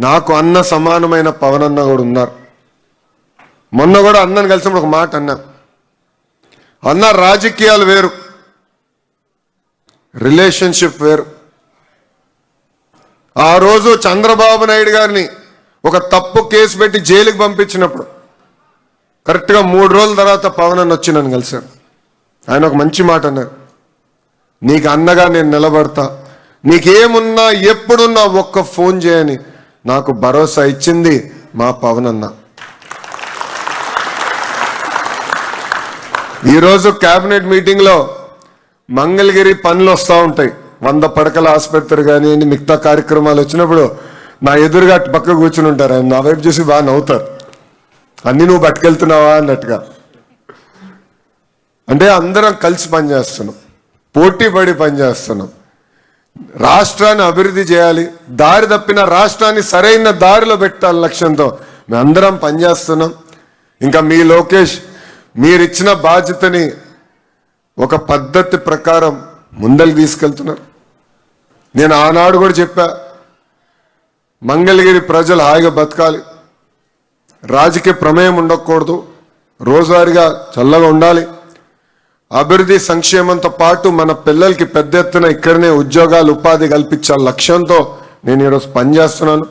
నాకు అన్న సమానమైన పవన్ అన్న కూడా ఉన్నారు. మొన్న కూడా అన్నను కలిసినప్పుడు ఒక మాట అన్నా, అన్న రాజకీయాలు వేరు, రిలేషన్షిప్ వేరు. ఆ రోజు చంద్రబాబు నాయుడు గారిని ఒక తప్పు కేసు పెట్టి జైలుకి పంపించినప్పుడు కరెక్ట్గా 3 రోజుల తర్వాత పవన్ అన్న వచ్చి నన్ను కలిశాను. ఆయన ఒక మంచి మాట అన్నారు, నీకు అన్నగా నేను నిలబడతా, నీకేమున్నా ఎప్పుడున్నా ఒక్క ఫోన్ చేయని నాకు భరోసా ఇచ్చింది మా పవన్ అన్న. ఈరోజు కేబినెట్ మీటింగ్లో మంగళగిరి పనులు వస్తూ ఉంటాయి, 100 పడకల ఆసుపత్రి కానీ మిగతా కార్యక్రమాలు వచ్చినప్పుడు నా ఎదురుగా పక్క కూర్చుని ఉంటారు. ఆయన నా వైపు చూసి బాగా నవ్వుతారు, అన్నీ నువ్వు పట్టుకెళ్తున్నావా అన్నట్టుగా. అంటే అందరం కలిసి పనిచేస్తున్నాం, పోటీ పడి పనిచేస్తున్నాం. రాష్ట్రాన్ని అభివృద్ధి చేయాలి, దారి తప్పిన రాష్ట్రాన్ని సరైన దారిలో పెట్టాలి లక్ష్యంతో మేమందరం పనిచేస్తున్నాం. ఇంకా మీ లోకేష్ మీరిచ్చిన బాధ్యతని ఒక పద్ధతి ప్రకారం ముందరికి తీసుకెళ్తున్నారు. నేను ఆనాడు కూడా చెప్పా, మంగళగిరి ప్రజలు హాయిగా బతకాలి, రాజకీయ ప్రమేయం ఉండకూడదు, రోజువారీగా చల్లగా ఉండాలి, అభివృద్ధి సంక్షేమంతో పాటు మన పిల్లలకి పెద్ద ఎత్తున ఇక్కడనే ఉద్యోగాలు ఉపాధి కల్పించాల లక్ష్యంతో నేను ఈరోజు పనిచేస్తున్నాను.